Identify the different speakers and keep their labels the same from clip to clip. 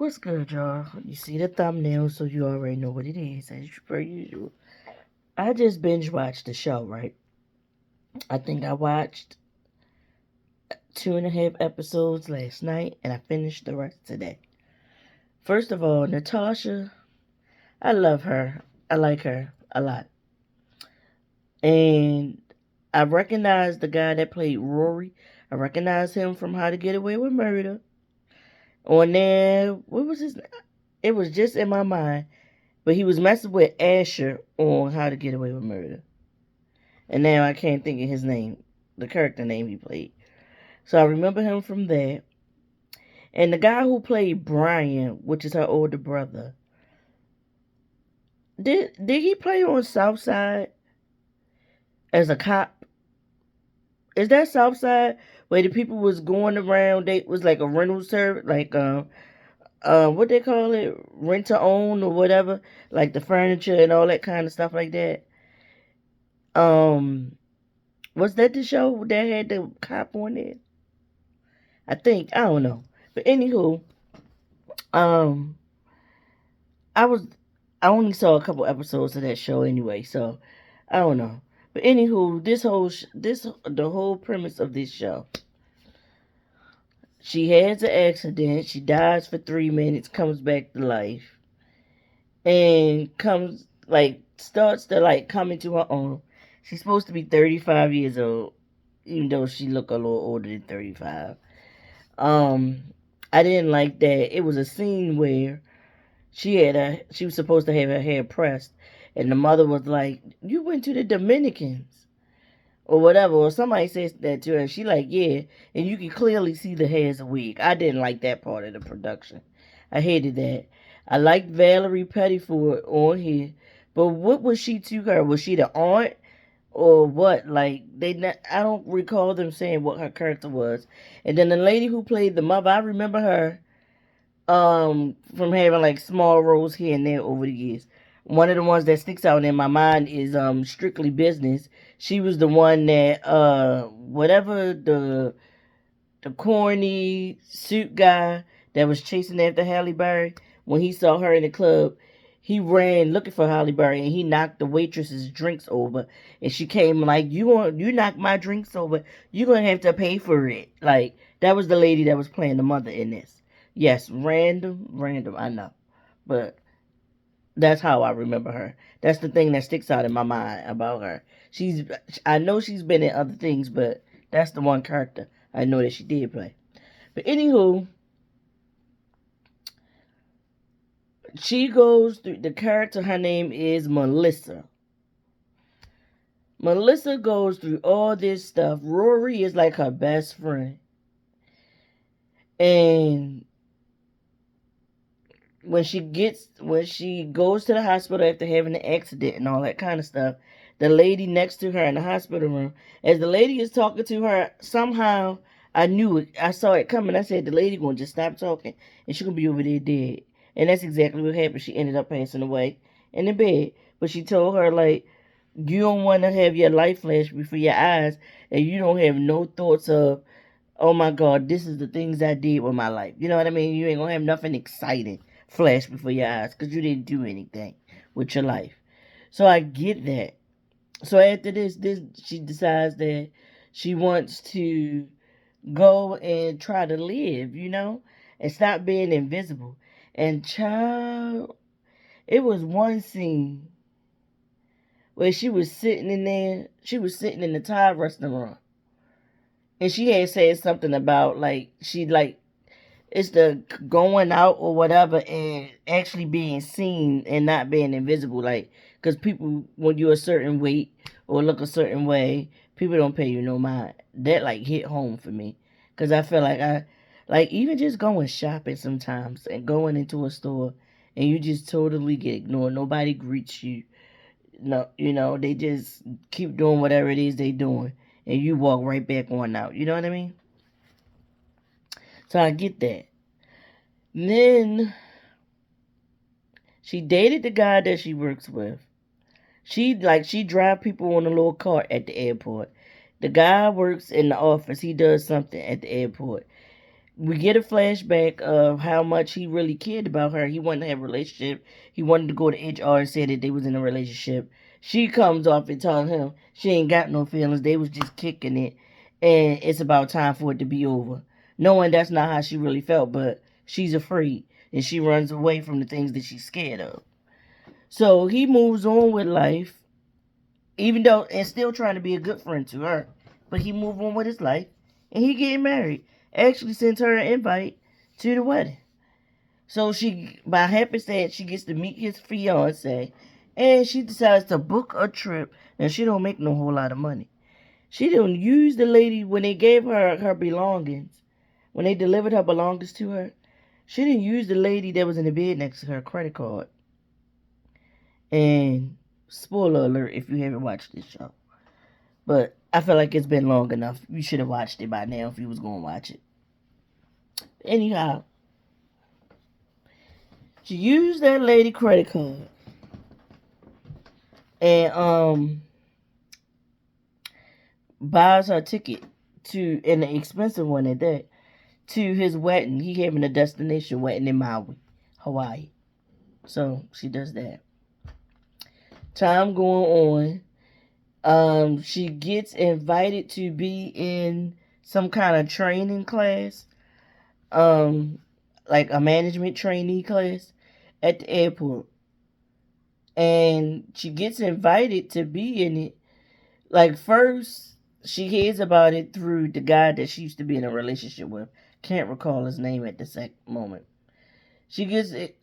Speaker 1: What's good, y'all? You see the thumbnail, so you already know what it is, as per usual. I just binge watched the show, right? I think I watched 2.5 episodes last night, and I finished the rest today. First of all, Natasha, I love her. I like her a lot. And I recognize the guy that played Rory. I recognize him from How to Get Away with Murder. On there, what was his name? It was just in my mind. But he was messing with Asher on How to Get Away with Murder. And now I can't think of his name, the character name he played. So I remember him from that. And the guy who played Brian, which is her older brother, did he play on Southside as a cop? Is that Southside where the people was going around? They was like a rental service, like what they call it, rent to own or whatever, like the furniture and all that kind of stuff like that. Um, was that the show that had the cop on it? I think I don't know, but anywho, um, I was I only saw a couple episodes of that show anyway, so I don't know. But anywho, the whole premise of this show. She has an accident. She dies for 3 minutes, comes back to life, and comes like starts to like come into her own. She's supposed to be 35 years old, even though she look a little older than 35. Um, I didn't like that. It was a scene where she was supposed to have her hair pressed, and the mother was like, "You went to the Dominicans or whatever," or somebody says that to her, and she like, "Yeah," and you can clearly see the hair's a wig. I didn't like that part of the production. I hated that. I liked Valerie Pettiford on here, but what was she to her? Was she the aunt? Or what? Like I don't recall them saying what her character was. And then the lady who played the mother, I remember her from having like small roles here and there over the years. One of the ones that sticks out in my mind is Strictly Business. She was the one that whatever the corny suit guy that was chasing after Halle Berry, when he saw her in the club, he ran looking for Halle Berry and he knocked the waitress's drinks over, and she came like, you knocked my drinks over, you're gonna have to pay for it. Like that was the lady that was playing the mother in this. Yes, random, I know, but that's how I remember her. That's the thing that sticks out in my mind about her. I know she's been in other things, but that's the one character I know that she did play. But anywho, she goes through the character. Her name is Melissa. Melissa goes through all this stuff. Rory is like her best friend, and when she goes to the hospital after having an accident and all that kind of stuff, the lady next to her in the hospital room, as the lady is talking to her, somehow I knew it. I saw it coming. I said the lady gonna just stop talking and she gonna be over there dead. And that's exactly what happened. She ended up passing away in the bed. But she told her like, you don't want to have your life flash before your eyes, and you don't have no thoughts of, oh my God, this is the things I did with my life. You know what I mean? You ain't gonna have nothing exciting flash before your eyes because you didn't do anything with your life. So I get that. So after this she decides that she wants to go and try to live, and stop being invisible. And child, it was one scene where she was sitting in there. She was sitting in the Thai restaurant, and she had said something about like she like it's the going out or whatever and actually being seen and not being invisible. Like, because people, when you're a certain weight or look a certain way, people don't pay you no mind. That like hit home for me, because I feel like like even just going shopping sometimes and going into a store and you just totally get ignored. Nobody greets you. No, they just keep doing whatever it is they doing, and you walk right back on out. You know what I mean? So I get that. Then she dated the guy that she works with. She drive people on a little cart at the airport. The guy works in the office. He does something at the airport. We get a flashback of how much he really cared about her. He wanted to have a relationship. He wanted to go to HR and say that they was in a relationship. She comes off and tells him she ain't got no feelings. They was just kicking it, and it's about time for it to be over. Knowing that's not how she really felt, but she's afraid and she runs away from the things that she's scared of. So he moves on with life, even though and still trying to be a good friend to her. But he moved on with his life, and he getting married. Actually sends her an invite to the wedding. So she, by happenstance, she gets to meet his fiance, and she decides to book a trip. Now she don't make no whole lot of money. She didn't use the lady when they gave her her belongings, when they delivered her belongings to her. She didn't use the lady that was in the bed next to her credit card. And spoiler alert if you haven't watched this show. But I feel like it's been long enough. You should have watched it by now if you was going to watch it. Anyhow, she used that lady credit card and buys her ticket to, and an expensive one at that, to his wedding. He having a destination wedding in Maui, Hawaii. So she does that. Time going on. She gets invited to be in some kind of training class, like a management trainee class at the airport. And she gets invited to be in it. Like, first, she hears about it through the guy that she used to be in a relationship with. Can't recall his name at the moment. She gets it,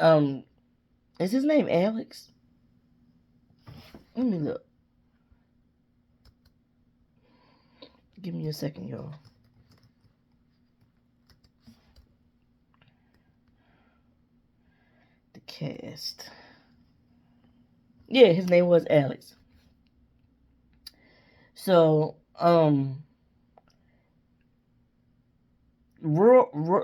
Speaker 1: is his name Alex? Let me look. Give me a second, y'all. The cast. Yeah, his name was Alex. So, the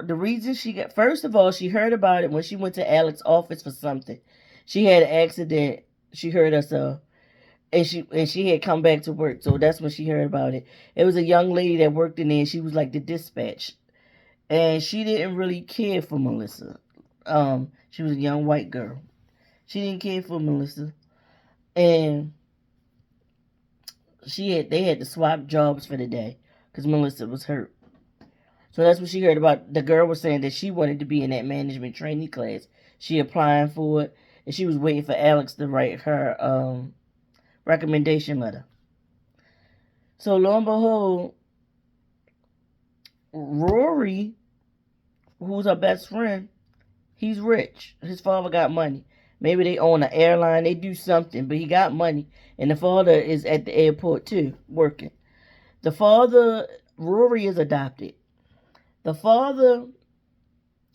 Speaker 1: reason she got, first of all, she heard about it when she went to Alex's office for something. She had an accident. She hurt herself, and she had come back to work. So that's when she heard about it. It was a young lady that worked in there. And she was like the dispatch, and she didn't really care for Melissa. She was a young white girl. She didn't care for Melissa, and they had to swap jobs for the day because Melissa was hurt. So that's what she heard about. The girl was saying that she wanted to be in that management trainee class. She applying for it, and she was waiting for Alex to write her recommendation letter. So lo and behold, Rory, who's her best friend, he's rich. His father got money. Maybe they own an airline. They do something, but he got money. And the father is at the airport too, working. The father, Rory is adopted. The father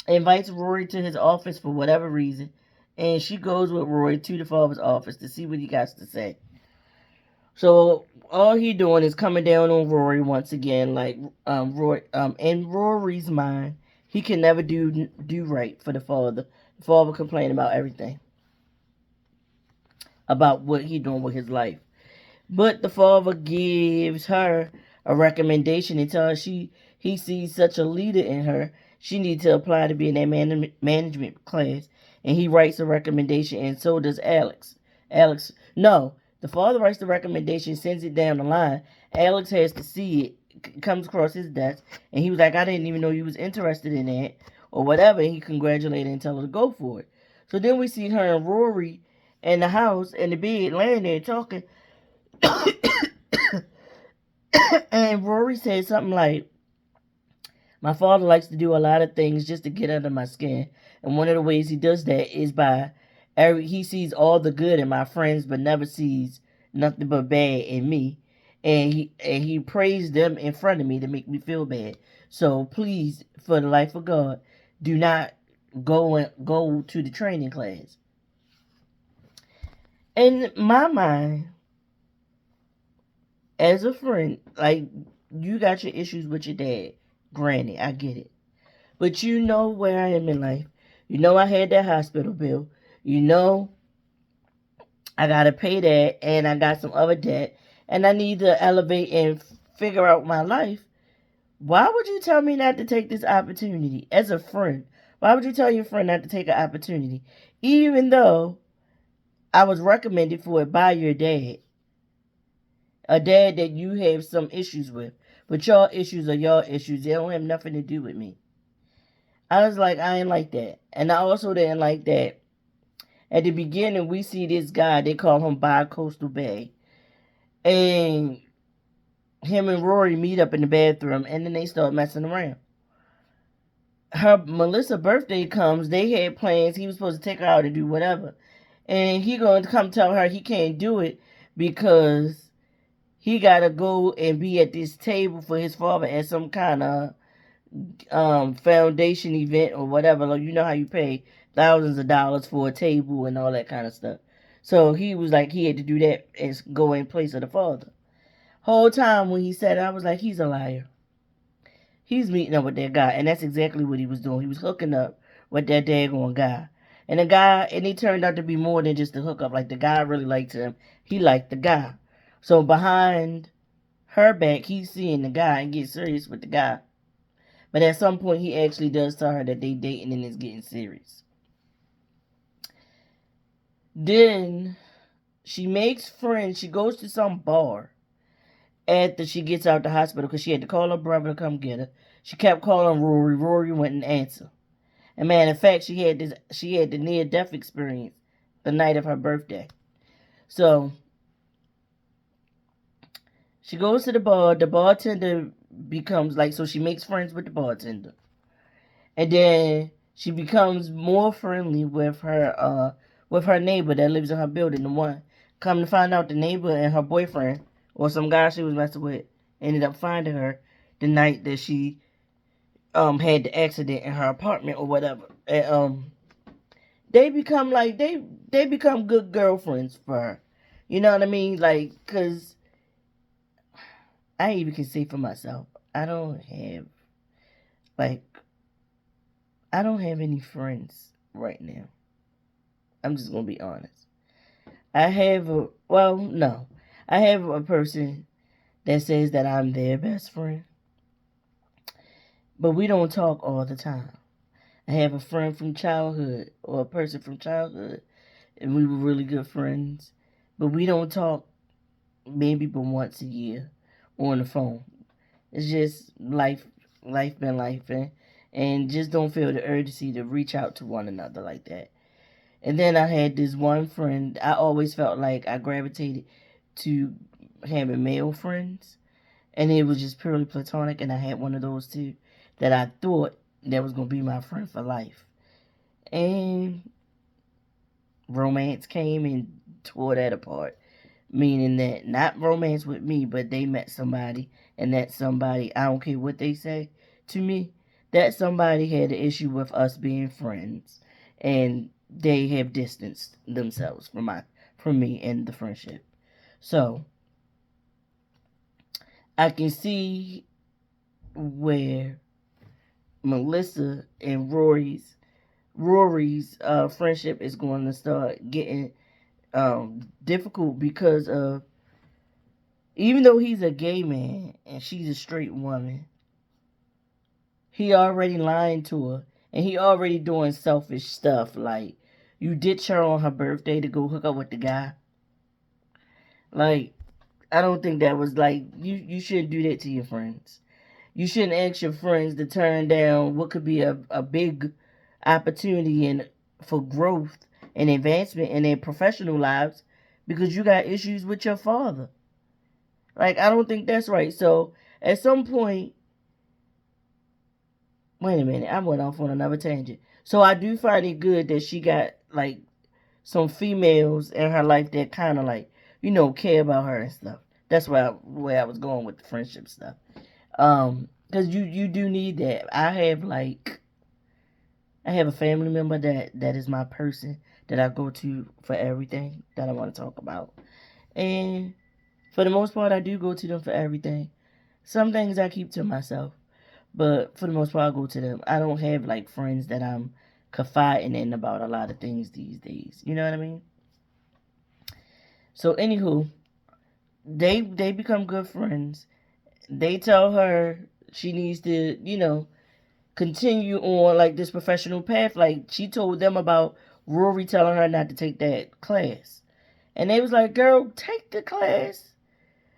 Speaker 1: invites Rory to his office for whatever reason, and she goes with Rory to the father's office to see what he got to say. So all he doing is coming down on Rory once again, like Rory, in Rory's mind, he can never do right for the father. The father complaining about everything, about what he doing with his life. But the father gives her a recommendation and tells her he sees such a leader in her. She needs to apply to be in that management class. And he writes a recommendation, and so does Alex. No, the father writes the recommendation, sends it down the line. Alex has to see it, comes across his desk, and he was like, I didn't even know you was interested in that, or whatever. And he congratulated and tell her to go for it. So then we see her and Rory in the house, in the bed, laying there talking. And Rory said something like, my father likes to do a lot of things just to get under my skin. And one of the ways he does that is by he sees all the good in my friends, but never sees nothing but bad in me. And he praised them in front of me to make me feel bad. So please, for the life of God, do not go to the training class. In my mind, as a friend, like, you got your issues with your dad. Granted, I get it. But you know where I am in life. You know I had that hospital bill. You know I got to pay that, and I got some other debt. And I need to elevate and figure out my life. Why would you tell me not to take this opportunity as a friend? Why would you tell your friend not to take an opportunity, even though I was recommended for it by your dad, a dad that you have some issues with, but your issues are your issues. They don't have nothing to do with me. I was like, I ain't like that, and I also didn't like that. At the beginning, we see this guy. They call him Bi-Coastal Bay, and him and Rory meet up in the bathroom, and then they start messing around. Her Melissa birthday comes. They had plans. He was supposed to take her out and do whatever, and he going to come tell her he can't do it because he got to go and be at this table for his father at some kind of foundation event or whatever. Like, you know how you pay thousands of dollars for a table and all that kind of stuff. So he was like, he had to do that and go in place of the father. Whole time when he said it, I was like, he's a liar. He's meeting up with that guy, and that's exactly what he was doing. He was hooking up with that daggone guy. And the guy, and he turned out to be more than just a hookup. Like, the guy really liked him. He liked the guy. So behind her back, he's seeing the guy and get serious with the guy. But at some point, he actually does tell her that they dating and is getting serious. Then she makes friends. She goes to some bar after she gets out the hospital because she had to call her brother to come get her. She kept calling Rory. Rory wouldn't answer. And man, in fact, she had the near death experience the night of her birthday. So she goes to the bar. The bartender becomes like, so she makes friends with the bartender, and then she becomes more friendly with her neighbor that lives in her building. The one, come to find out, the neighbor and her boyfriend or some guy she was messing with ended up finding her the night that she had the accident in her apartment or whatever. And they become like they become good girlfriends for her. You know what I mean? Like, cause I even can say for myself, I don't have like I don't have any friends right now. I'm just gonna be honest. I have a well, no, I have a person that says that I'm their best friend, but we don't talk all the time. I have a friend from childhood or a person from childhood, and we were really good friends, but we don't talk maybe but once a year on the phone. It's just life been life, and just don't feel the urgency to reach out to one another like that. And then I had this one friend. I always felt like I gravitated to having male friends, and it was just purely platonic. And I had one of those too that I thought that was gonna be my friend for life. And romance came and tore that apart. Meaning that not romance with me, but they met somebody, and that somebody, I don't care what they say to me, that somebody had an issue with us being friends, and they have distanced themselves from me and the friendship. So I can see where Melissa and Rory's friendship is going to start getting difficult because of, even though he's a gay man and she's a straight woman, he already lying to her and he already doing selfish stuff. Like, you ditch her on her birthday to go hook up with the guy. Like, I don't think that was like, you shouldn't do that to your friends. You shouldn't ask your friends to turn down what could be a big opportunity for growth and advancement in their professional lives because you got issues with your father. Like, I don't think that's right. So at some point, wait a minute, I went off on another tangent. So I do find it good that she got like some females in her life that kind of like, care about her and stuff. That's where I was going with the friendship stuff. Because you do need that. I have a family member that is my person that I go to for everything that I want to talk about, and for the most part, I do go to them for everything. Some things I keep to myself, but for the most part, I go to them. I don't have like friends that I'm confiding in about a lot of things these days. You know what I mean? So, anywho, they become good friends. They tell her she needs to, continue on like this professional path. Like she told them about Rory telling her not to take that class. And they was like, girl, take the class.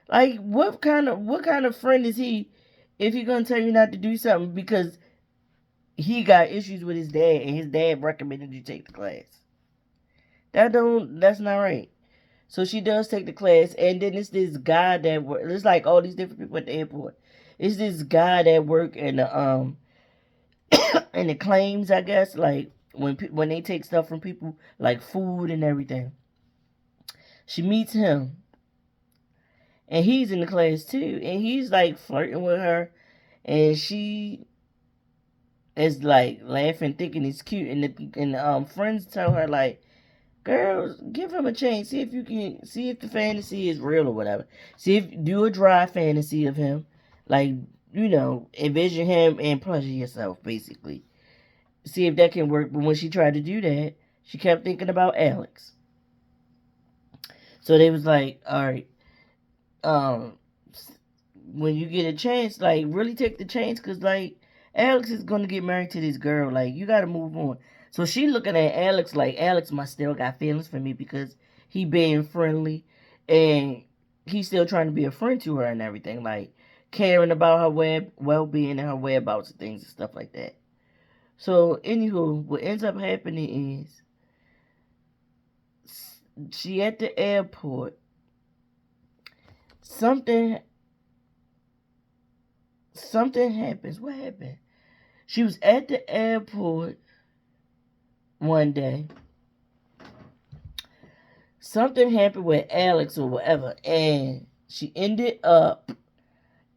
Speaker 1: Like what kind of friend is he if he gonna tell you not to do something because he got issues with his dad and his dad recommended you take the class? That's not right. So she does take the class, and then it's this guy that it's like all these different people at the airport. It's this guy that work in the in the claims, I guess, like when they take stuff from people, like food and everything. She meets him, and he's in the class too, and he's like flirting with her, and she is like laughing, thinking he's cute, and the friends tell her like, girls, give him a chance. See if you can see if the fantasy is real or whatever. See if do a dry fantasy of him, like envision him and pleasure yourself, basically. See if that can work. But when she tried to do that, she kept thinking about Alex. So they was like, all right, um, when you get a chance, like really take the chance, cause like Alex is gonna get married to this girl. Like you gotta move on. So she looking at Alex like Alex must still got feelings for me because he being friendly and he's still trying to be a friend to her and everything, like caring about her well being and her whereabouts and things and stuff like that. So anywho, what ends up happening is she at the airport. Something something happens. What happened? She was at the airport one day. Something happened with Alex or whatever, and she ended up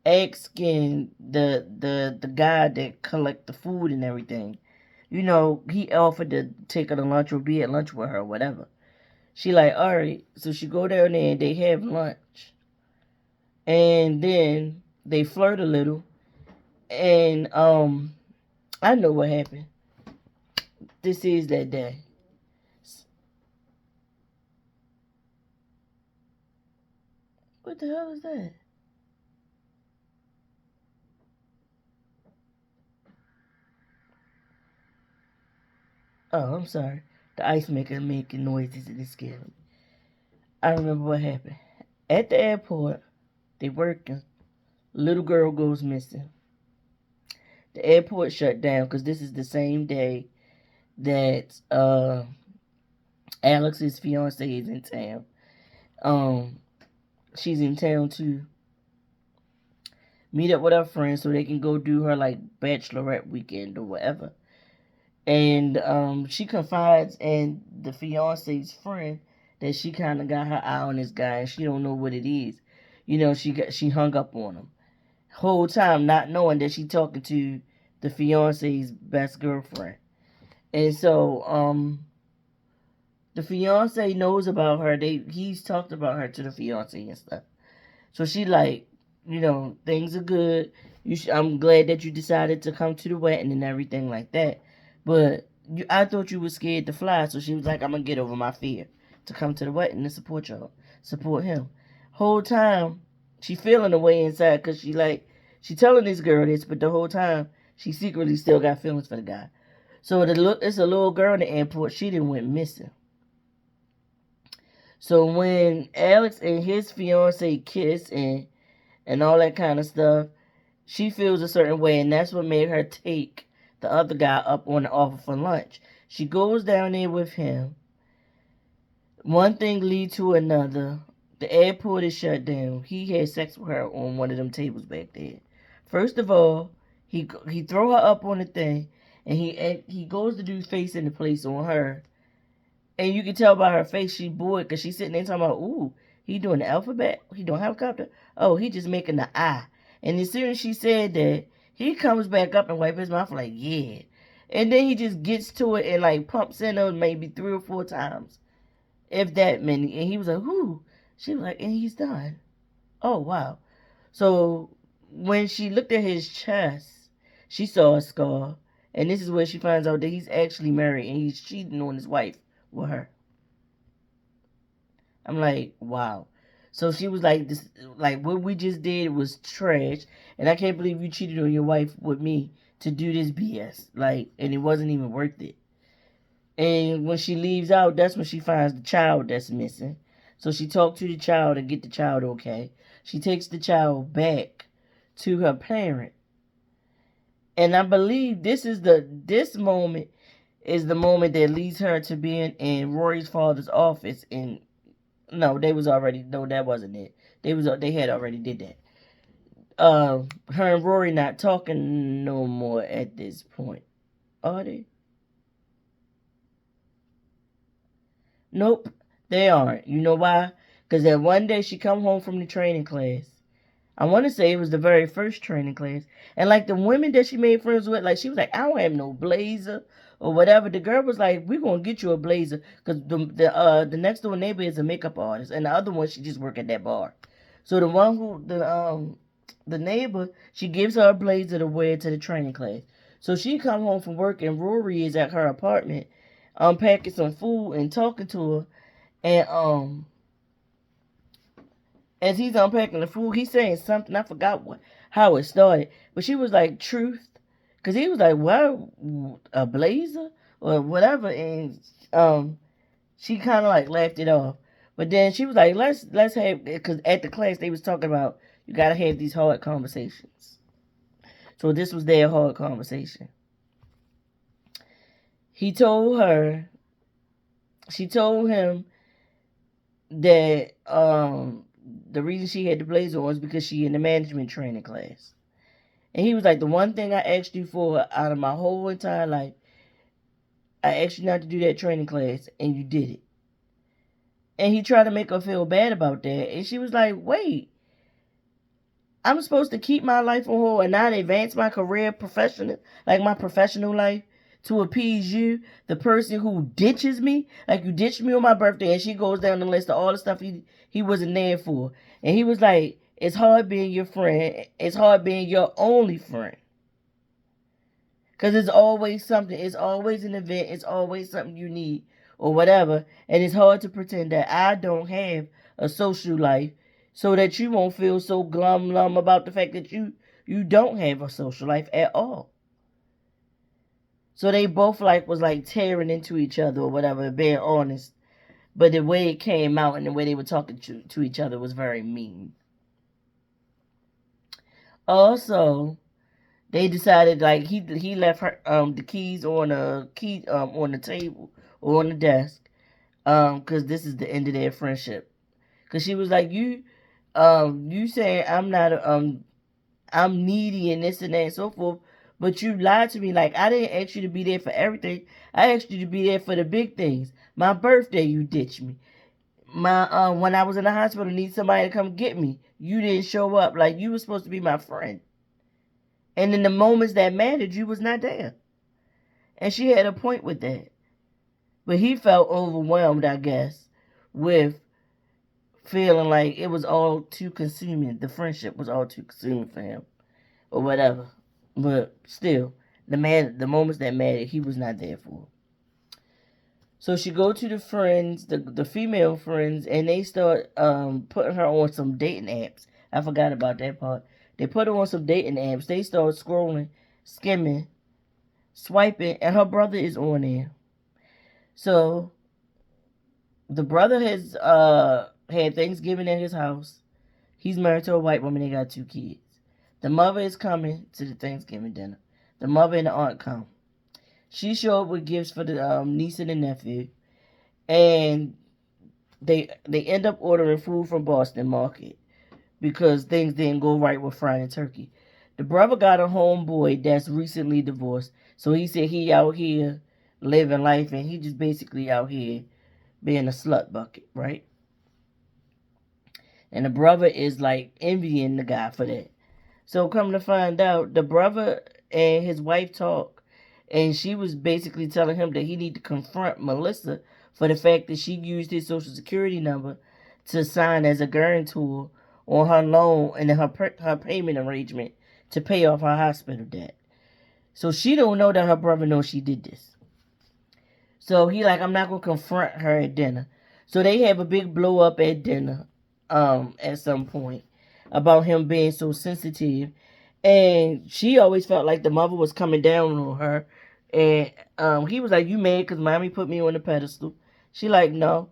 Speaker 1: asking the guy that collect the food and everything. He offered to take her to lunch or be at lunch with her or whatever. She like, all right. So she go down there and they have lunch, and then they flirt a little, and I know what happened. This is that day. What the hell is that? Oh, I'm sorry. The ice maker making noises and it scared me. I remember what happened. At the airport, they working. Little girl goes missing. The airport shut down because this is the same day that Alex's fiance is in town. Um, she's in town to meet up with her friends so they can go do her like bachelorette weekend or whatever. And she confides in the fiance's friend that she kind of got her eye on this guy and she don't know what it is. She hung up on him whole time, not knowing that she talking to the fiance's best girlfriend. And so the fiance knows about her. He's talked about her to the fiance and stuff. So she like, things are good. I'm glad that you decided to come to the wedding and everything like that. But I thought you were scared to fly. So she was like, I'm gonna get over my fear to come to the wedding and support him. Whole time she feeling the way inside because she telling this girl this, but the whole time she secretly still got feelings for the guy. So it's a little girl in the airport. She didn't went missing. So when Alex and his fiance kiss and all that kind of stuff, she feels a certain way, and that's what made her take the other guy up on the offer for lunch. She goes down there with him. One thing leads to another. The airport is shut down. He had sex with her on one of them tables back there. First of all, he throw her up on the thing, and he goes to do face in the place on her, and you can tell by her face she bored because she's sitting there talking about, ooh, he doing the alphabet? He doing helicopter? Oh, he just making the I. And as soon as she said that, he comes back up and wipe his mouth like, yeah. And then he just gets to it and like pumps in her maybe 3 or 4 times, if that many. And he was like, ooh. She was like, and he's done. Oh, wow. So when she looked at his chest, she saw a scar. And this is where she finds out that he's actually married and he's cheating on his wife with her. I'm like, wow. So she was like, "This, like what we just did was trash, and I can't believe you cheated on your wife with me to do this BS. Like, and it wasn't even worth it." And when she leaves out, that's when she finds the child that's missing. So she talked to the child and get the child okay. She takes the child back to her parent. And I believe this moment is the moment that leads her to being in Rory's father's office. And no, that wasn't it. They had already did that. Her and Rory not talking no more at this point, are they? Nope, they aren't. You know why? Because that one day she come home from the training class. I want to say it was the very first training class. And like the women that she made friends with, like she was like, I don't have no blazer or whatever. The girl was like, we're going to get you a blazer. Because the next door neighbor is a makeup artist. And the other one, she just work at that bar. So the one who, the neighbor, she gives her a blazer to wear to the training class. So she come home from work and Rory is at her apartment unpacking some food and talking to her. And as he's unpacking the food, he's saying something. I forgot how it started, but she was like, "Truth," because he was like, "What, a blazer or whatever," and she kind of like laughed it off. But then she was like, "Let's have," because at the class they was talking about you gotta have these hard conversations. So this was their hard conversation. He told her, she told him that the reason she had the blazer on was because she in the management training class. And he was like, the one thing I asked you for out of my whole entire life, I asked you not to do that training class, and you did it. And he tried to make her feel bad about that. And she was like, wait, I'm supposed to keep my life on hold and not advance my career professional, like my professional life, to appease you, the person who ditches me. Like you ditched me on my birthday, and she goes down the list of all the stuff he wasn't there for. And he was like, it's hard being your friend. It's hard being your only friend. Because it's always something. It's always an event. It's always something you need or whatever. And it's hard to pretend that I don't have a social life so that you won't feel so glum about the fact that you don't have a social life at all. So they both like was like tearing into each other or whatever, being honest. But the way it came out and the way they were talking to each other was very mean. Also, they decided like he left her the keys on the table or on the desk because this is the end of their friendship. Because she was like, you saying I'm not I'm needy and this and that and so forth, but you lied to me. Like I didn't ask you to be there for everything. I asked you to be there for the big things. My birthday, you ditched me. My when I was in the hospital, need somebody to come get me. You didn't show up. Like you were supposed to be my friend. And in the moments that mattered, you was not there. And she had a point with that. But he felt overwhelmed, I guess, with feeling like it was all too consuming. The friendship was all too consuming for him. Or whatever. But still, the moments that mattered, he was not there for. So she go to the friends, the female friends, and they start putting her on some dating apps. I forgot about that part. They put her on some dating apps. They start scrolling, skimming, swiping, and her brother is on there. So the brother has had Thanksgiving at his house. He's married to a white woman. They got 2 kids. The mother is coming to the Thanksgiving dinner. The mother and the aunt come. She showed up with gifts for the niece and the nephew, and they end up ordering food from Boston Market because things didn't go right with frying turkey. The brother got a homeboy that's recently divorced, so he said he out here living life, and he just basically out here being a slut bucket, right? And the brother is like envying the guy for that. So come to find out, the brother and his wife talk, and she was basically telling him that he need to confront Melissa for the fact that she used his social security number to sign as a guarantor on her loan and her payment arrangement to pay off her hospital debt. So she don't know that her brother knows she did this. So he like, I'm not gonna confront her at dinner. So they have a big blow up at dinner. at some point about him being so sensitive, and she always felt like the mother was coming down on her, and he was like, "You mad because mommy put me on the pedestal?" She like, "No,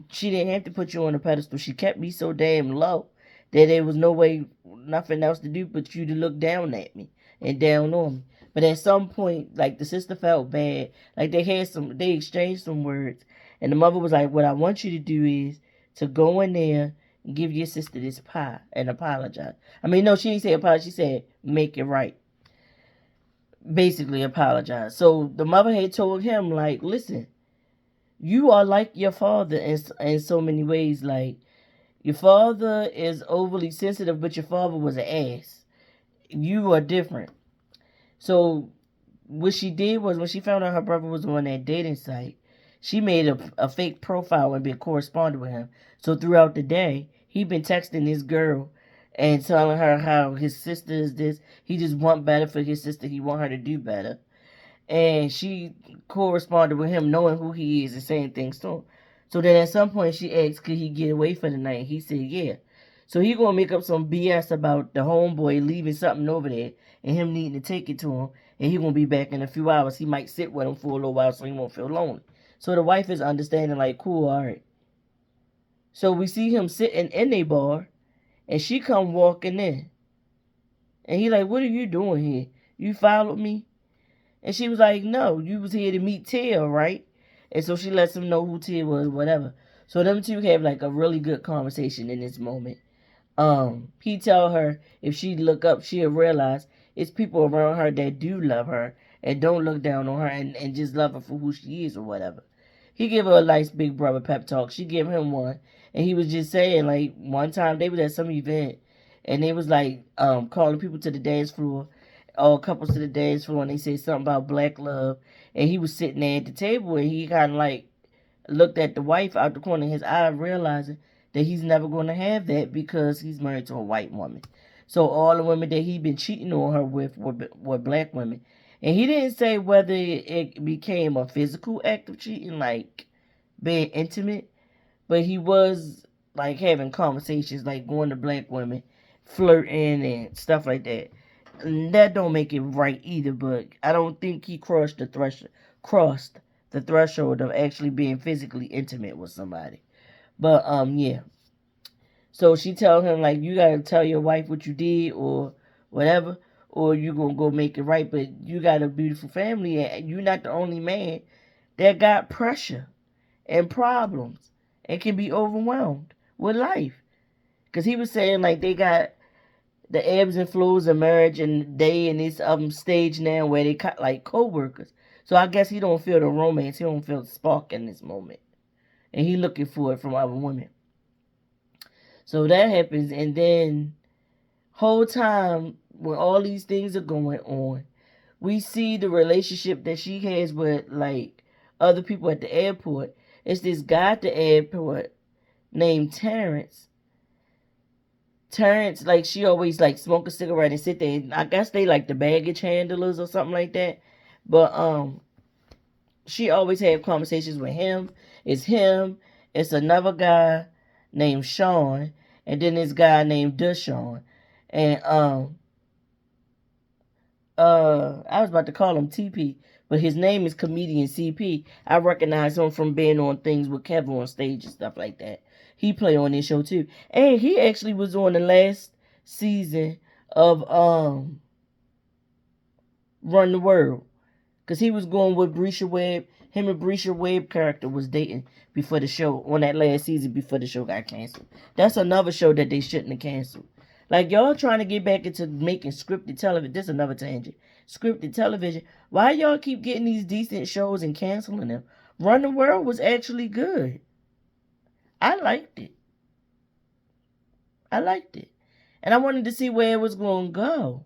Speaker 1: she didn't have to put you on the pedestal. She kept me so damn low that there was no way, nothing else to do but you to look down at me and down on me." But at some point, like the sister felt bad, like they exchanged some words, and the mother was like, "What I want you to do is to go in there and give your sister this pie and apologize." I mean, no, she didn't say apologize. She said make it right. Basically, apologize. So the mother had told him, like, listen, you are like your father in so many ways. Like, your father is overly sensitive, but your father was an ass. You are different. So what she did was when she found out her brother was on that dating site, she made a fake profile and been corresponding with him. So throughout the day, he been texting this girl and telling her how his sister is this. He just want better for his sister. He want her to do better. And she corresponded with him knowing who he is and saying things to him. So then at some point she asked, could he get away for the night? He said, yeah. So he gonna make up some BS about the homeboy leaving something over there and him needing to take it to him, and he gonna be back in a few hours. He might sit with him for a little while so he won't feel lonely. So the wife is understanding, like, cool, all right. So we see him sitting in a bar, and she come walking in, and he like, what are you doing here? You followed me? And she was like, no, you was here to meet Tia, right? And so she lets him know who Tia was, whatever. So them two have like a really good conversation in this moment. He tell her if she look up, she'll realize it's people around her that do love her and don't look down on her and just love her for who she is or whatever. He give her a nice big brother pep talk. She give him one. And he was just saying, like, one time they was at some event and they was like calling people to the dance floor, all couples to the dance floor, and they said something about black love. And he was sitting there at the table and he kinda like looked at the wife out the corner of his eye, realizing that he's never going to have that because he's married to a white woman. So all the women that he'd been cheating on her with were black women. And he didn't say whether it became a physical act of cheating, like being intimate, but he was like having conversations, like going to black women, flirting and stuff like that. And that don't make it right either, but I don't think he crossed the threshold of actually being physically intimate with somebody. But yeah. So she tell him like you gotta tell your wife what you did or whatever, or you gonna go make it right. But you got a beautiful family, and you're not the only man that got pressure and problems and can be overwhelmed with life. Cause he was saying like they got the ebbs and flows of marriage, and they in this stage now where they like co-workers. So I guess he don't feel the romance, he don't feel the spark in this moment, and he looking for it from other women. So that happens, and then whole time when all these things are going on, we see the relationship that she has with like other people at the airport. It's this guy at the airport named Terrence. Terrence, like she always like smoke a cigarette and sit there. I guess they like the baggage handlers or something like that. But she always had conversations with him. It's him. It's another guy named Sean, and then this guy named Deshaun. And I was about to call him TP, but his name is Comedian CP. I recognize him from being on things with Kevin on stage and stuff like that. He play on this show too, and he actually was on the last season of Run the World, because he was going with Brisha Webb. Him and Brisha Webb character was dating before the show, on that last season before the show got canceled. That's another show that they shouldn't have canceled. Like, y'all trying to get back into making scripted television. This is another tangent. Scripted television. Why y'all keep getting these decent shows and canceling them? Run the World was actually good. I liked it. I liked it. And I wanted to see where it was going to go.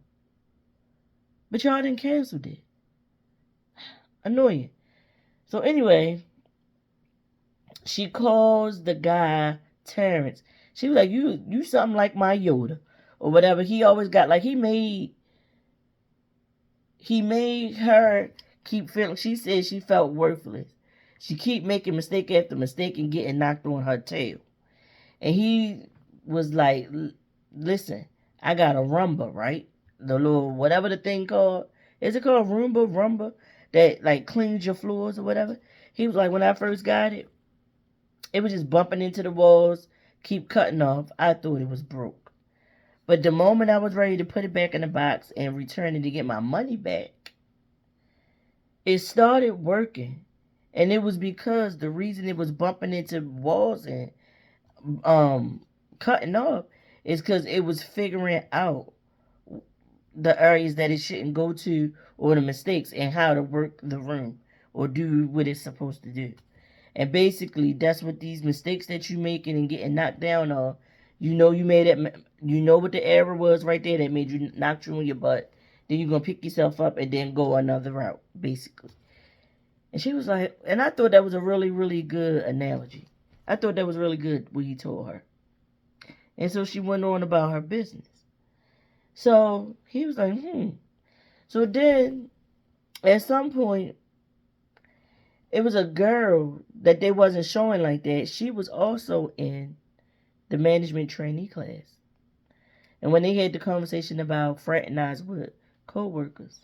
Speaker 1: But y'all didn't cancel it. Annoying. So anyway, she calls the guy Terrence. She was like, you something like my Yoda or whatever. He always got like he made her keep feeling. She said she felt worthless. She keep making mistake after mistake and getting knocked on her tail. And he was like, listen, I got a Roomba, right? The little, whatever the thing called. Is it called Roomba? That like cleans your floors or whatever. He was like, when I first got it, it was just bumping into the walls, keep cutting off. I thought it was broke. But the moment I was ready to put it back in the box and return it to get my money back, it started working. And it was because the reason it was bumping into walls and um cutting off is because it was figuring out the areas that it shouldn't go to or the mistakes and how to work the room or do what it's supposed to do. And basically, that's what these mistakes that you making and getting knocked down are. You know you made it. You know what the error was right there that made you knock you on your butt. Then you're gonna pick yourself up and then go another route, basically. And she was like, and I thought that was a really, really good analogy. I thought that was really good what he told her. And so she went on about her business. So he was like, So then, at some point, it was a girl that they wasn't showing like that. She was also in the management trainee class. And when they had the conversation about fraternizing with co-workers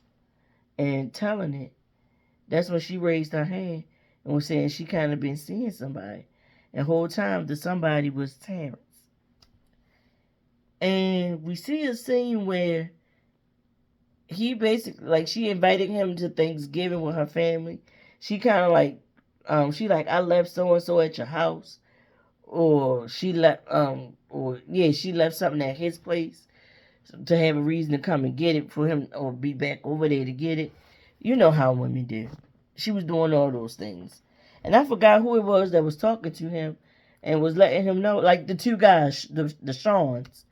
Speaker 1: and telling it, that's when she raised her hand and was saying she kind of been seeing somebody. And the whole time the somebody was Terrence. And we see a scene where he basically, like, she invited him to Thanksgiving with her family. She kind of like, she like, I left so and so at your house, or she left, she left something at his place to have a reason to come and get it for him, or be back over there to get it. You know how women do. She was doing all those things, and I forgot who it was that was talking to him and was letting him know, like the two guys, the Shawns.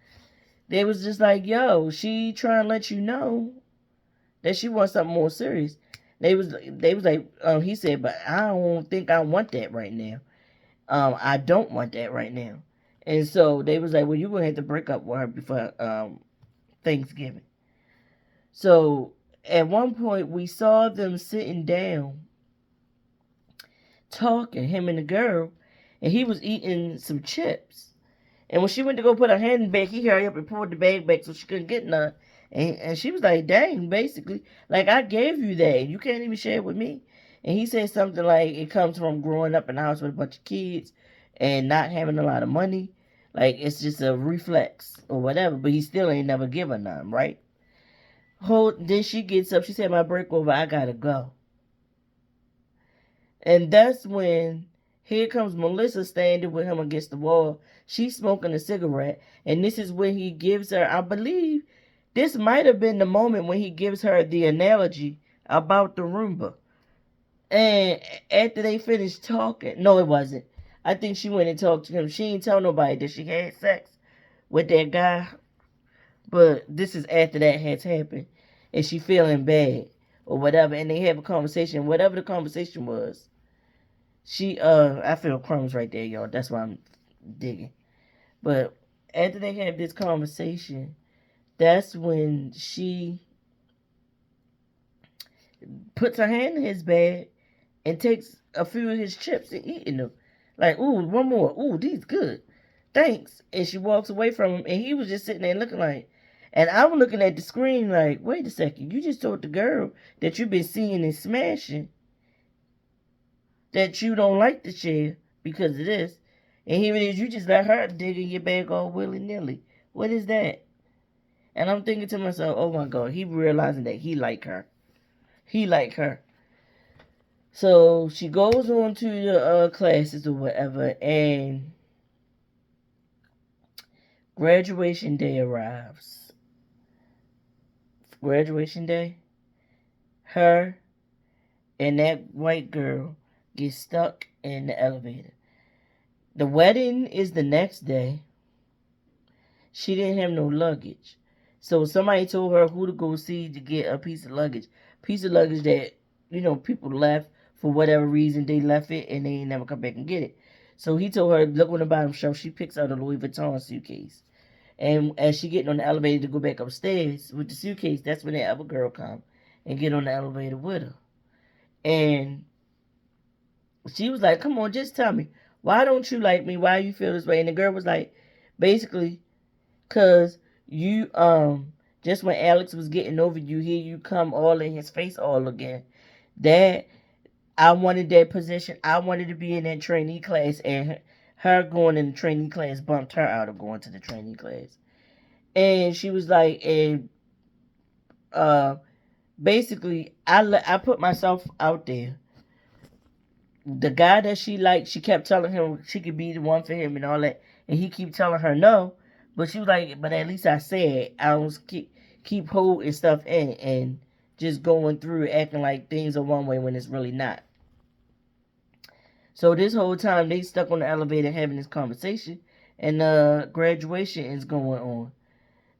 Speaker 1: They was just like, yo, she trying to let you know that she wants something more serious. They was like, he said, but I don't think I want that right now. I don't want that right now. And so they was like, well, you're gonna have to break up with her before Thanksgiving. So at one point we saw them sitting down talking, him and the girl, and he was eating some chips. And when she went to go put her hand in the bag, he hurried up and pulled the bag back so she couldn't get none. And she was like, dang, basically, like, I gave you that. You can't even share it with me. And he said something like, it comes from growing up in a house with a bunch of kids and not having a lot of money. Like, it's just a reflex or whatever. But he still ain't never give her none, right? Then she gets up. She said, my break over. I gotta go. And that's when here comes Melissa standing with him against the wall. She's smoking a cigarette. And this is when he gives her, I believe, this might have been the moment when he gives her the analogy about the Roomba. And after they finished talking, no, it wasn't. I think she went and talked to him. She didn't tell nobody that she had sex with that guy. But this is after that has happened. And she feeling bad or whatever. And they have a conversation. Whatever the conversation was. I feel crumbs right there, y'all. That's why I'm digging. But after they have this conversation, that's when she puts her hand in his bag and takes a few of his chips and eating them. Like, ooh, one more. Ooh, these good. Thanks. And she walks away from him, and he was just sitting there looking like, and I'm looking at the screen like, wait a second, you just told the girl that you've been seeing and smashing that you don't like the share because of this. And here it is, you just let her dig in your bag all willy-nilly. What is that? And I'm thinking to myself, oh my God, he realizing that he like her. He like her. So she goes on to the classes or whatever, and graduation day arrives. Graduation day, her and that white girl get stuck in the elevator. The wedding is the next day. She didn't have no luggage. So somebody told her who to go see to get a piece of luggage. Piece of luggage that, people left for whatever reason. They left it and they ain't never come back and get it. So he told her, look on the bottom shelf. She picks out a Louis Vuitton suitcase. And as she getting on the elevator to go back upstairs with the suitcase, that's when that other girl come and get on the elevator with her. And she was like, come on, just tell me. Why don't you like me? Why you feel this way? And the girl was like, Basically, cause you just when Alex was getting over you, here you come all in his face all again. That I wanted that position. I wanted to be in that trainee class, and her going in the trainee class bumped her out of going to the trainee class. And she was like, and uh, basically, I put myself out there. The guy that she liked, she kept telling him she could be the one for him and all that, and he keep telling her no. But she was like, but at least I said I don't keep holding stuff in and just going through acting like things are one way when it's really not. So this whole time they stuck on the elevator having this conversation, and graduation is going on.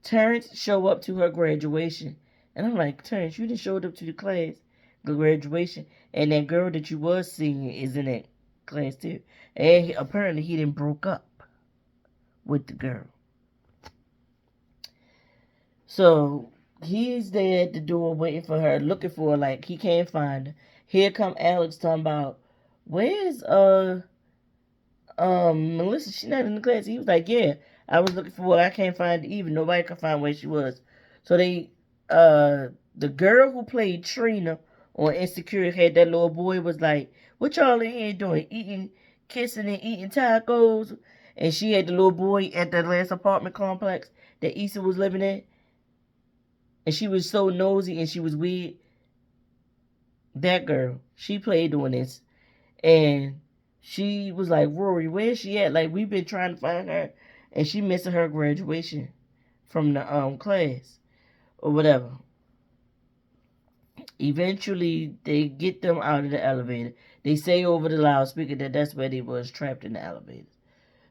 Speaker 1: Terrence show up to her graduation, and I'm like, Terrence, you didn't show up to the class, the graduation, and that girl that you was seeing is in that class too. And apparently he didn't broke up with the girl. So he's there at the door waiting for her, looking for her, like he can't find her. Here come Alex talking about, where's Melissa, she not in the class. He was like, yeah, I was looking for her. I can't find her even. Nobody could find where she was. So the girl who played Trina on Insecure had that little boy was like, what y'all in here doing? Eating, kissing and eating tacos. And she had the little boy at the last apartment complex that Issa was living in. And she was so nosy and she was weird. That girl, she played doing this. And she was like, Rory, where's she at? Like, we've been trying to find her. And she missing her graduation from the class or whatever. Eventually, they get them out of the elevator. They say over the loudspeaker that that's where they was, trapped in the elevator.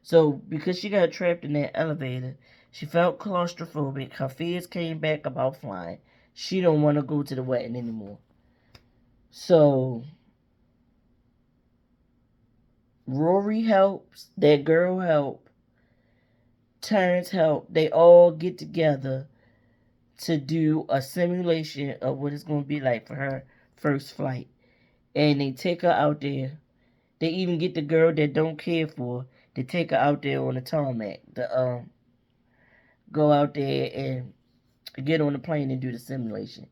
Speaker 1: So, because she got trapped in that elevator, she felt claustrophobic. Her fears came back about flying. She don't want to go to the wedding anymore. So, Rory helps. That girl help. Terrence help. They all get together to do a simulation of what it's going to be like for her first flight. And they take her out there. They even get the girl that don't care for her. They take her out there on the tarmac. To go out there and get on the plane and do the simulation.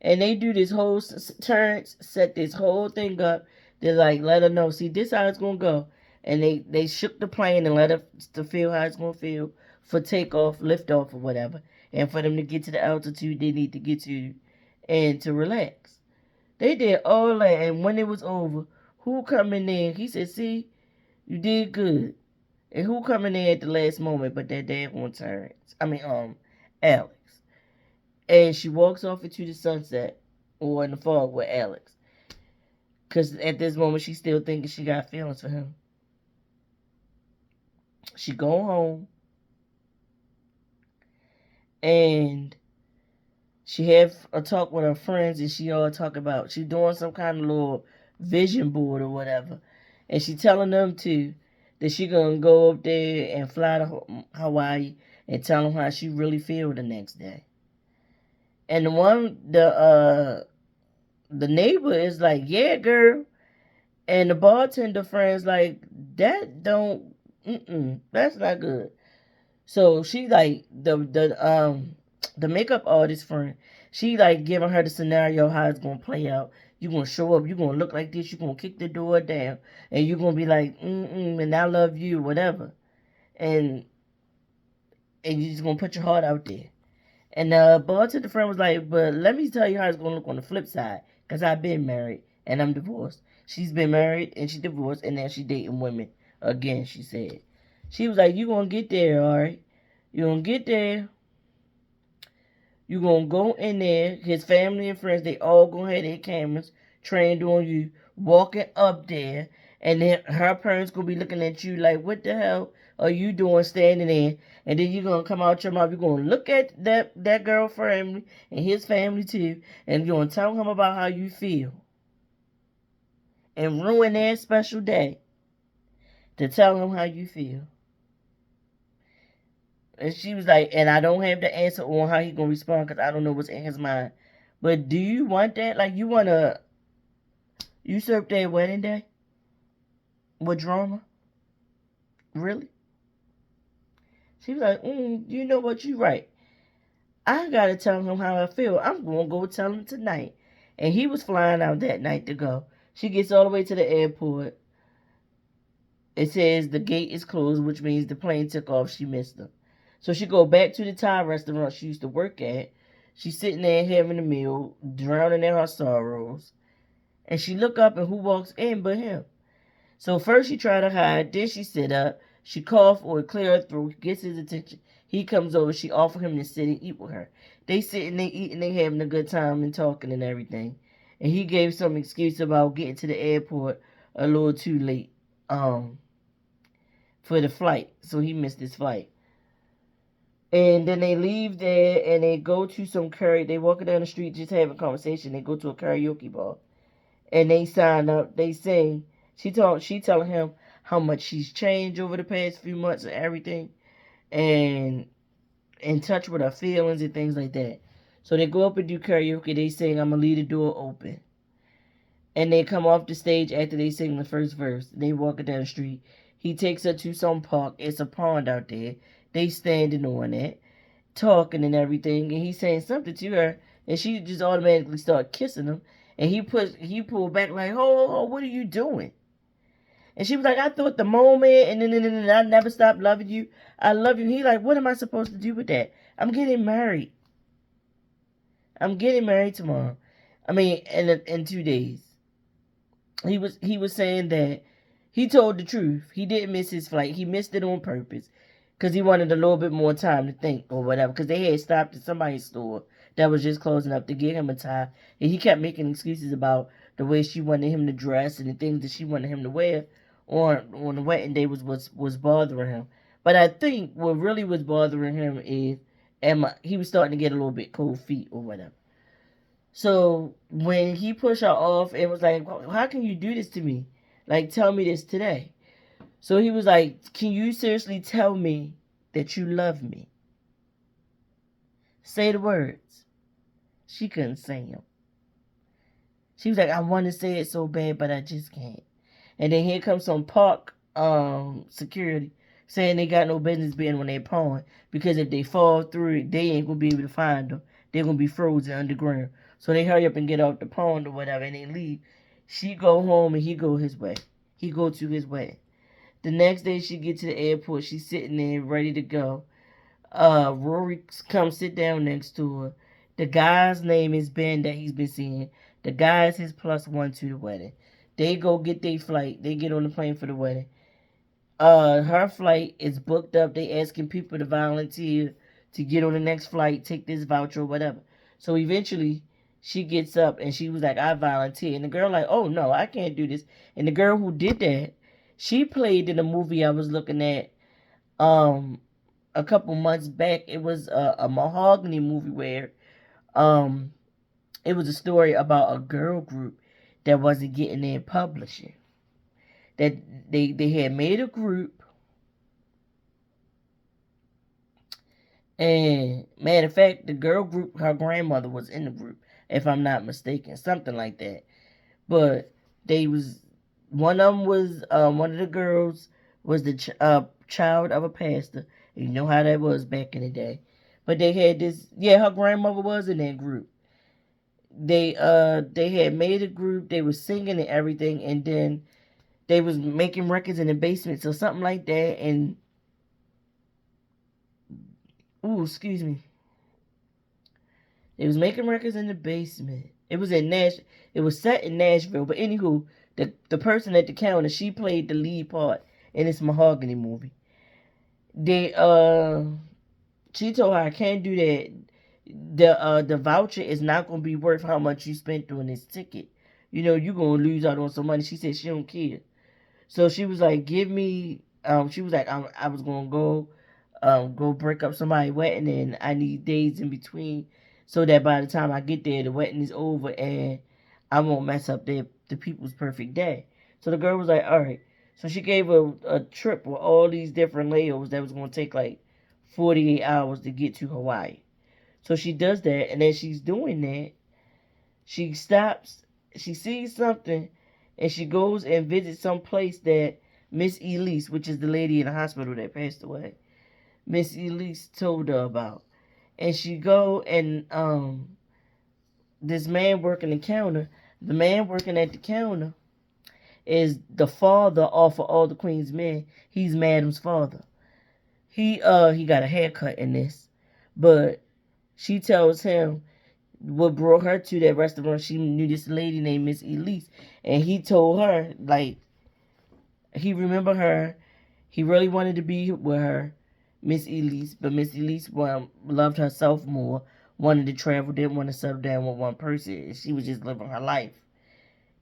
Speaker 1: And they do this whole Terrence set this whole thing up. They're like, let her know, see, this how it's gonna go. And they shook the plane and let her to feel how it's gonna feel for takeoff, liftoff, or whatever. And for them to get to the altitude they need to get to and to relax. They did all that, and when it was over, who come in there? He said, see, you did good. And who come in there at the last moment but that daggone Terrence? Alex. And she walks off into the sunset or in the fog with Alex. Because at this moment, she's still thinking she got feelings for him. She go home. And she have a talk with her friends. And she all talk about, she doing some kind of little vision board or whatever. And she telling them too that she gonna go up there and fly to Hawaii and tell them how she really feel the next day. And the neighbor is like, yeah, girl. And the bartender friend's like, that's not good. So she like the makeup artist friend, she like giving her the scenario how it's gonna play out. You gonna show up, you gonna look like this, you gonna kick the door down, and you gonna be like, and I love you, whatever. And you just gonna put your heart out there. And the bartender friend was like, but let me tell you how it's going to look on the flip side. Because I've been married and I'm divorced. She's been married and she divorced and now she dating women again, she said. She was like, you going to get there, all right? You going to get there. You going to go in there. His family and friends, they all going to have their cameras trained on you, walking up there. And then her parents going to be looking at you like, what the hell are you doing standing there? And then you're going to come out your mouth. You're going to look at that girl family and his family too. And you're going to tell him about how you feel. And ruin their special day to tell him how you feel. And she was like, and I don't have the answer on how he going to respond because I don't know what's in his mind. But do you want that? Like, you want to usurp their wedding day? With drama? Really? She was like, you know what, you right. I gotta tell him how I feel. I'm gonna go tell him tonight. And he was flying out that night to go. She gets all the way to the airport. It says the gate is closed, which means the plane took off. She missed them. So she go back to the Thai restaurant she used to work at. She's sitting there having a meal, drowning in her sorrows. And she look up and who walks in but him. So first she tried to hide, then she sit up. She cough or clear her throat, gets his attention. He comes over, she offer him to sit and eat with her. They sitting, they eating, they having a good time and talking and everything. And he gave some excuse about getting to the airport a little too late for the flight. So he missed his flight. And then they leave there and they go to some they walking down the street just having a conversation. They go to a karaoke bar. And they sign up, they sing. She telling him how much she's changed over the past few months and everything, and in touch with her feelings and things like that. So they go up and do karaoke. They sing, "I'ma leave the door open," and they come off the stage after they sing the first verse. They walking down the street. He takes her to some park. It's a pond out there. They standing on it, talking and everything, and he's saying something to her, and she just automatically start kissing him. And he pulled back like, "Oh, what are you doing?" And she was like, "I thought the moment, and then I never stopped loving you. I love you." He like, "What am I supposed to do with that? I'm getting married. I'm getting married tomorrow. I mean, in 2 days." He was saying that he told the truth. He didn't miss his flight. He missed it on purpose because he wanted a little bit more time to think or whatever. Because they had stopped at somebody's store that was just closing up to get him a tie, and he kept making excuses about the way she wanted him to dress and the things that she wanted him to wear on the wedding day was bothering him. But I think what really was bothering him is he was starting to get a little bit cold feet or whatever. So when he pushed her off, it was like, "How can you do this to me? Like, tell me this today." So he was like, "Can you seriously tell me that you love me? Say the words." She couldn't say them. She was like, "I want to say it so bad, but I just can't." And then here comes some park security saying they got no business being on their pond because if they fall through it, they ain't gonna be able to find them. They're gonna be frozen underground. So they hurry up and get off the pond or whatever, and they leave. She go home and he go his way. He go to his way. The next day she get to the airport. She's sitting there ready to go. Rory comes sit down next to her. The guy's name is Ben that he's been seeing. The guy is his plus one to the wedding. They go get their flight. They get on the plane for the wedding. Her flight is booked up. They asking people to volunteer to get on the next flight, take this voucher or whatever. So eventually she gets up and she was like, "I volunteer." And the girl like, "Oh no, I can't do this." And the girl who did that, she played in a movie I was looking at a couple months back. It was a Mahogany movie where um it was a story about a girl group that wasn't getting their publishing. That they had made a group, and matter of fact, the girl group, her grandmother was in the group, if I'm not mistaken, something like that. But they was one of them was one of the girls was the child of a pastor. You know how that was back in the day. But they had this, yeah, her grandmother was in that group. They had made a group. They was singing and everything, and then they was making records in the basement, so something like that. And ooh, excuse me, they was making records in the basement. It was in It was set in Nashville. But anywho, the person at the counter, she played the lead part in this Mahogany movie. They she told her, "I can't do that. The voucher is not gonna be worth how much you spent on this ticket. You know, you're gonna lose out on some money." She said she don't care. So she was like, "Give me." She was like, I was gonna go break up somebody's wedding, and I need days in between, so that by the time I get there, the wedding is over, and I won't mess up the people's perfect day. So the girl was like, "All right." So she gave her a trip with all these different layovers that was gonna take like 48 hours to get to Hawaii. So she does that, and as she's doing that, she stops, she sees something, and she goes and visits some place that Miss Elise, which is the lady in the hospital that passed away, Miss Elise told her about. And she go and this man working the counter, the man working at the counter is the father off of all the Queen's men. He's Madam's father. He got a haircut in this. But she tells him what brought her to that restaurant. She knew this lady named Miss Elise. And he told her, like, he remembered her. He really wanted to be with her, Miss Elise, but Miss Elise loved herself more, wanted to travel, didn't want to settle down with one person. She was just living her life.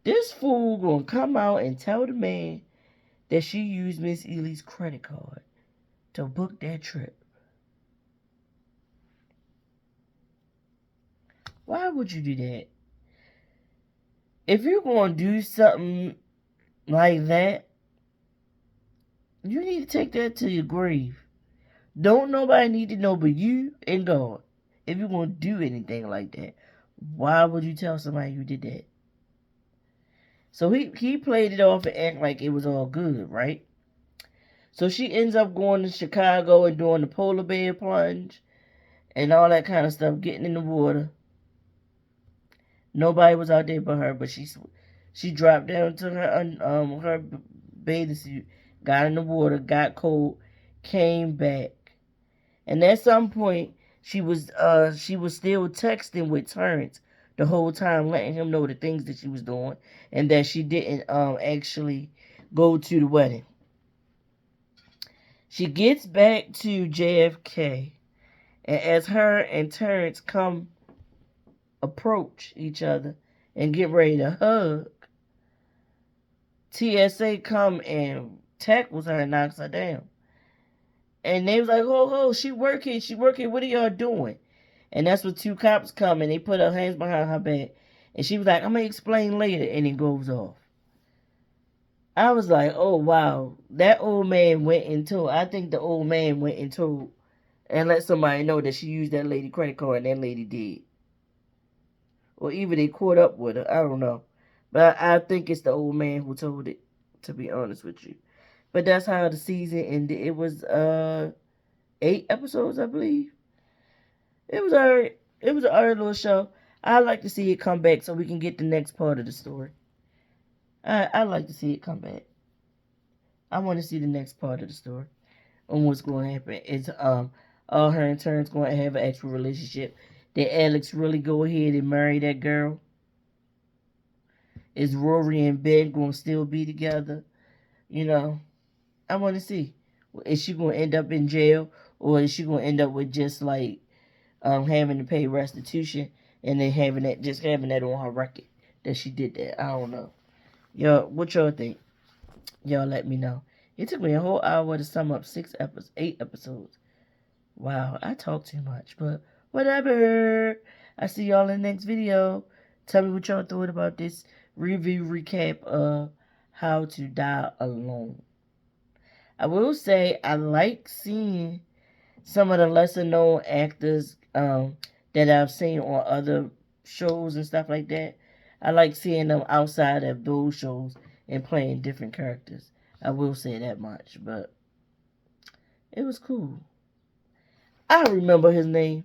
Speaker 1: This fool gonna come out and tell the man that she used Miss Elise's credit card to book that trip. Why would you do that? If you're gonna do something like that, you need to take that to your grave. Don't nobody need to know but you and God. If you're gonna do anything like that, why would you tell somebody you did that? So he played it off and act like it was all good, right? So she ends up going to Chicago and doing the polar bear plunge and all that kind of stuff, getting in the water. Nobody was out there but her, but she dropped down to her bathing suit, got in the water, got cold, came back, and at some point she was still texting with Terrence the whole time, letting him know the things that she was doing and that she didn't actually go to the wedding. She gets back to JFK, and as her and Terrence approach each other and get ready to hug, TSA come and tackles her and knocks her down. And they was like, oh, she working, what are y'all doing? And that's when two cops come and they put her hands behind her back. And she was like, I'm going to explain later. And it goes off. I was like, oh, wow. That old man went and told, I think the old man went and told and let somebody know that she used that lady credit card and that lady did. Or even they caught up with her. I don't know. But I think it's the old man who told it, to be honest with you. But that's how the season ended. It was 8 episodes, I believe. It was alright. It was an alright little show. I like to see it come back so we can get the next part of the story. I like to see it come back. I want to see the next part of the story on what's going to happen. Is all her and Terrence going to have an actual relationship? Did Alex really go ahead and marry that girl? Is Rory and Ben going to still be together? You know, I want to see. Is she going to end up in jail, or is she going to end up with just like having to pay restitution and then having that on her record that she did that? I don't know. Y'all, what y'all think? Y'all let me know. It took me a whole hour to sum up 8 episodes. Wow, I talk too much, but whatever. I see y'all in the next video. Tell me what y'all thought about this review recap of How to Die Alone. I will say I like seeing some of the lesser known actors that I've seen on other shows and stuff like that. I like seeing them outside of those shows and playing different characters. I will say that much, but it was cool. I remember his name.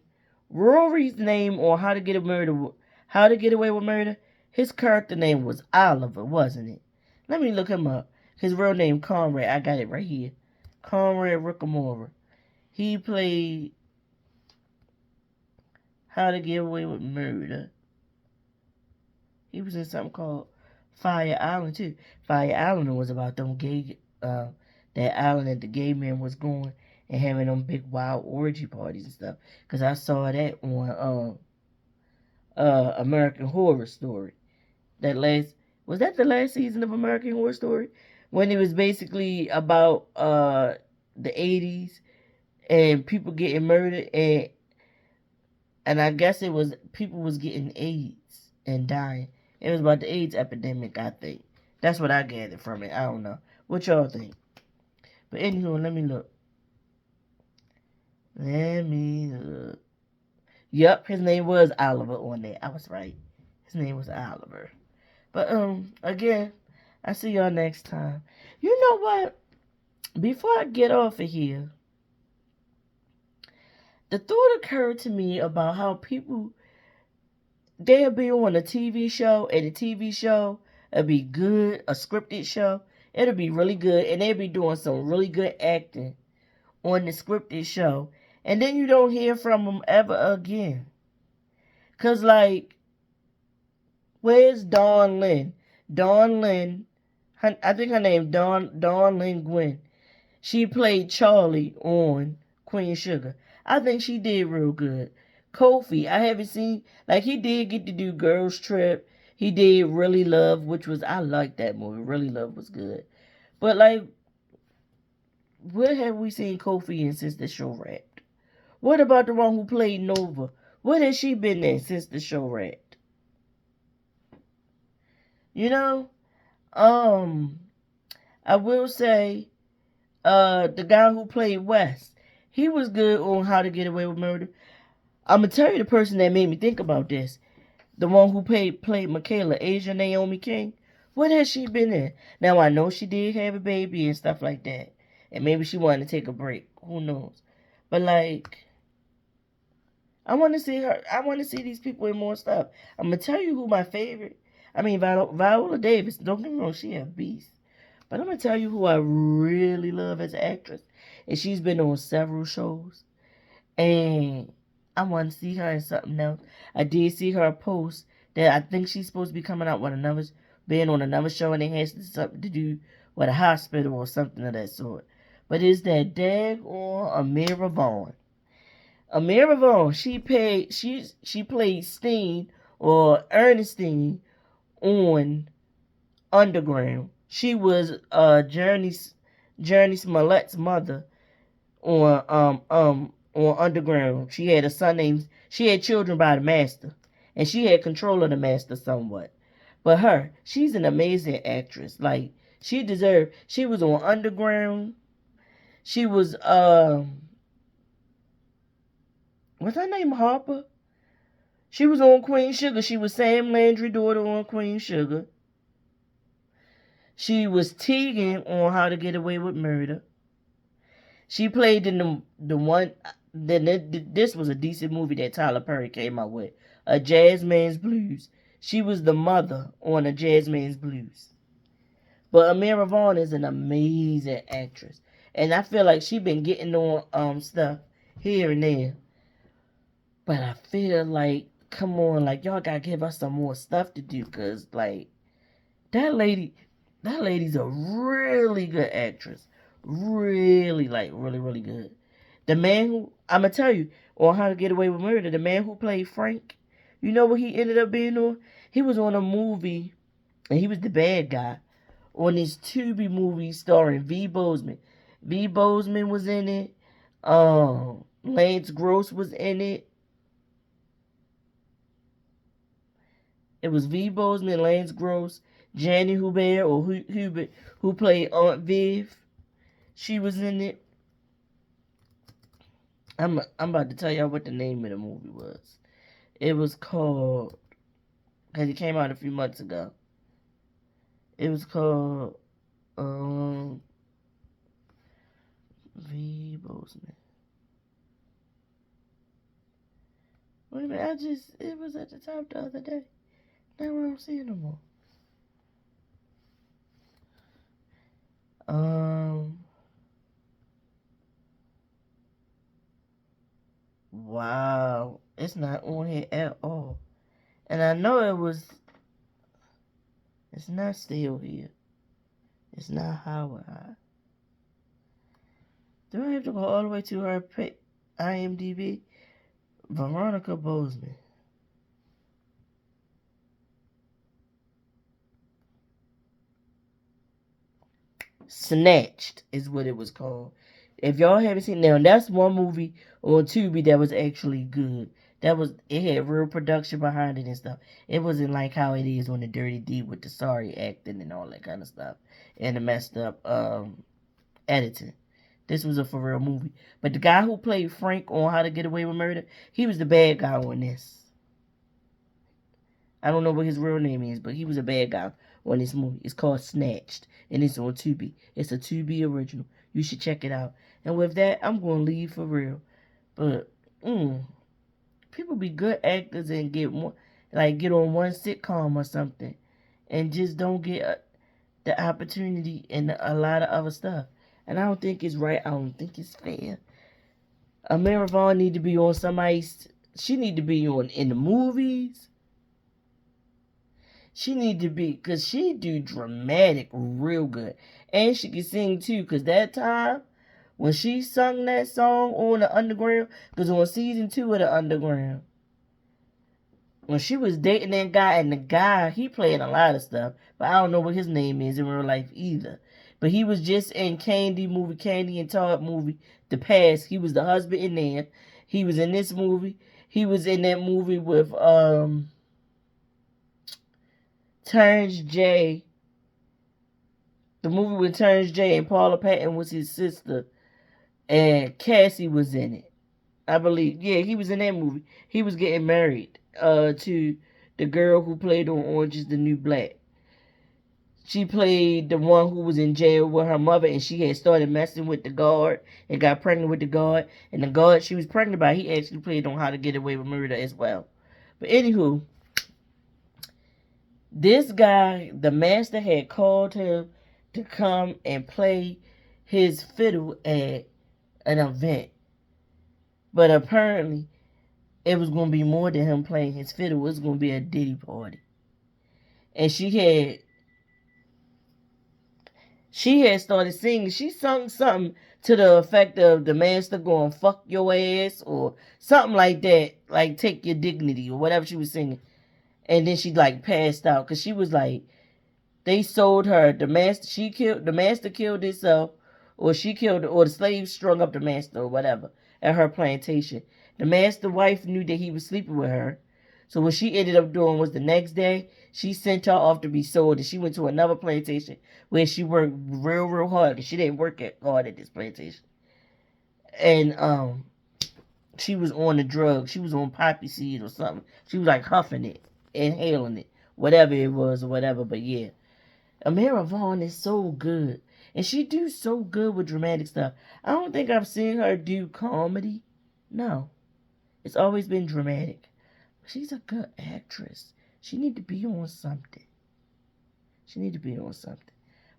Speaker 1: Rory's name on How to Get Away with Murder. His character name was Oliver, wasn't it? Let me look him up. His real name Conrad. I got it right here. Conrad Rickamora. He played How to Get Away with Murder. He was in something called Fire Island too. Fire Island was about them gay, that island that the gay man was going and having them big wild orgy parties and stuff. Cause I saw that on American Horror Story. Was that the last season of American Horror Story? When it was basically about the 80s and people getting murdered and I guess it was people was getting AIDS and dying. It was about the AIDS epidemic, I think. That's what I gathered from it. I don't know. What y'all think? But anywho, let me look. Yep, his name was Oliver on there. I was right. His name was Oliver. But again, I see y'all next time. You know what? Before I get off of here, the thought occurred to me about how people, they'll be on a TV show, and the TV show it'll be good, a scripted show, it'll be really good, and they'll be doing some really good acting on the scripted show, and then you don't hear from them ever again. Cause like, where's Dawn Lynn? Dawn Lynn, I think her name Dawn Lynn Gwynn. She played Charlie on Queen Sugar. I think she did real good. Kofi, I haven't seen, like, he did get to do Girls Trip. He did Really Love, which was, I liked that movie. Really Love was good. But like, where have we seen Kofi in since the show wrapped? What about the one who played Nova? What has she been in since the show wrapped? You know? I will say, the guy who played Wes, he was good on How to Get Away with Murder. I'm gonna tell you the person that made me think about this. The one who played Michaela, Asia Naomi King. What has she been in? Now I know she did have a baby and stuff like that, and maybe she wanted to take a break. Who knows? But like, I want to see her. I want to see these people in more stuff. I'm gonna tell you who my favorite. I mean, Viola Davis. Don't get me wrong, she a beast. But I'm gonna tell you who I really love as an actress, and she's been on several shows, and I want to see her in something else. I did see her post that I think she's supposed to be coming out with being on another show, and it has something to do with a hospital or something of that sort. But it's that dag on Amira Vaughn. Amira Vaughn, she played Steen or Ernestine on Underground. She was Journey Smollett's mother on Underground. She had she had children by the master, and she had control of the master somewhat. But she's an amazing actress. Like, she was on Underground. She was what's her name, Harper? She was on Queen Sugar. She was Sam Landry's daughter on Queen Sugar. She was Tegan on How to Get Away with Murder. She played in the one. This was a decent movie that Tyler Perry came out with, A Jazzman's Blues. She was the mother on A Jazzman's Blues. But Amira Vaughn is an amazing actress, and I feel like she's been getting on stuff here and there. But I feel like, come on, like, y'all gotta give us some more stuff to do, cause like, that lady's a really good actress. Really, like, really, really good. The man who, I'm going to tell you, on How to Get Away with Murder, the man who played Frank, you know what he ended up being on? He was on a movie, and he was the bad guy, on this Tubi movie starring V. Bozeman. V. Bozeman was in it. Lance Gross was in it. It was V. Bozeman, Lance Gross, Janny Hubert, or Hubert, who played Aunt Viv. She was in it. I'm about to tell y'all what the name of the movie was. It was called, because it came out a few months ago. It was called V. Bozeman. Wait a minute, it was at the top the other day. Now I don't see it no more. Wow, it's not on here at all. And I know it's not still here. It's not Howard High. Do I have to go all the way to her IMDb? Veronica Bozeman. Snatched is what it was called. If y'all haven't seen it now, that's one movie on Tubi that was actually good. It had real production behind it and stuff. It wasn't like how it is on the Dirty D with the sorry acting and all that kind of stuff and the messed up editing. This was a for real movie. But the guy who played Frank on How to Get Away with Murder, he was the bad guy on this. I don't know what his real name is, but he was a bad guy on this movie. It's called Snatched, and it's on Tubi. It's a Tubi original. You should check it out. And with that, I'm going to leave for real. But mm, people be good actors and get one, like get on one sitcom or something, and just don't get the opportunity in a lot of other stuff. And I don't think it's right. I don't think it's fair. Amira Vaughn need to be on somebody's. She need to be on in the movies. She need to be, cause she do dramatic real good, and she can sing too. Cause that time when she sung that song on the Underground, cause on season 2 of the Underground, when she was dating that guy, and the guy he played a lot of stuff, but I don't know what his name is in real life either. But he was just in Candy and Todd movie, The Past. He was the husband in there. He was in this movie. He was in that movie with Terrence J. The movie with Terrence J. and Paula Patton was his sister, and Cassie was in it. I believe. Yeah, he was in that movie. He was getting married to the girl who played on Orange is the New Black. She played the one who was in jail with her mother, and she had started messing with the guard and got pregnant with the guard. And the guard she was pregnant by, he actually played on How to Get Away with Murder as well. But anywho, this guy, the master, had called him to come and play his fiddle at an event. But apparently, it was going to be more than him playing his fiddle. It was going to be a Diddy party. And she had started singing. She sung something to the effect of the master going fuck your ass or something like that. Like take your dignity or whatever she was singing. And then she like passed out because she was like, they sold her. The master killed himself, or or the slave strung up the master or whatever at her plantation. The master wife knew that he was sleeping with her. So what she ended up doing was the next day, she sent her off to be sold, and she went to another plantation where she worked real, real hard, because she didn't work hard at this plantation. And she was on the drug. She was on poppy seed or something. She was like huffing it, inhaling it, whatever it was or whatever. But yeah, Amira Vaughn is so good. And she do so good with dramatic stuff. I don't think I've seen her do comedy. No. It's always been dramatic. She's a good actress. She need to be on something. She need to be on something.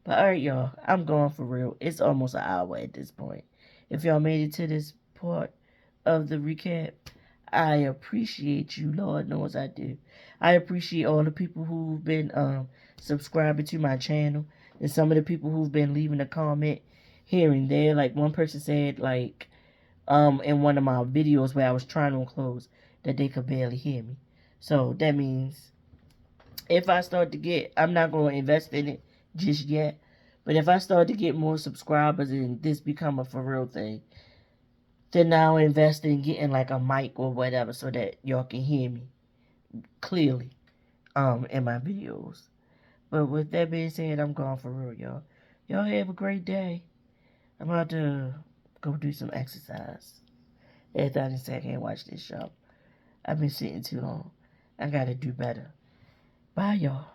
Speaker 1: But alright, y'all. I'm going for real. It's almost an hour at this point. If y'all made it to this part of the recap, I appreciate you. Lord knows I do. I appreciate all the people who've been subscribing to my channel, and some of the people who've been leaving a comment here and there. Like one person said, like, in one of my videos where I was trying on clothes, that they could barely hear me. So that means if I start to get, I'm not going to invest in it just yet, but if I start to get more subscribers and this become a for real thing, then now invest in getting like a mic or whatever so that y'all can hear me clearly in my videos. But with that being said, I'm going for real, y'all. Y'all have a great day. I'm about to go do some exercise. After I just sat here and watched this show. I've been sitting too long. I gotta do better. Bye, y'all.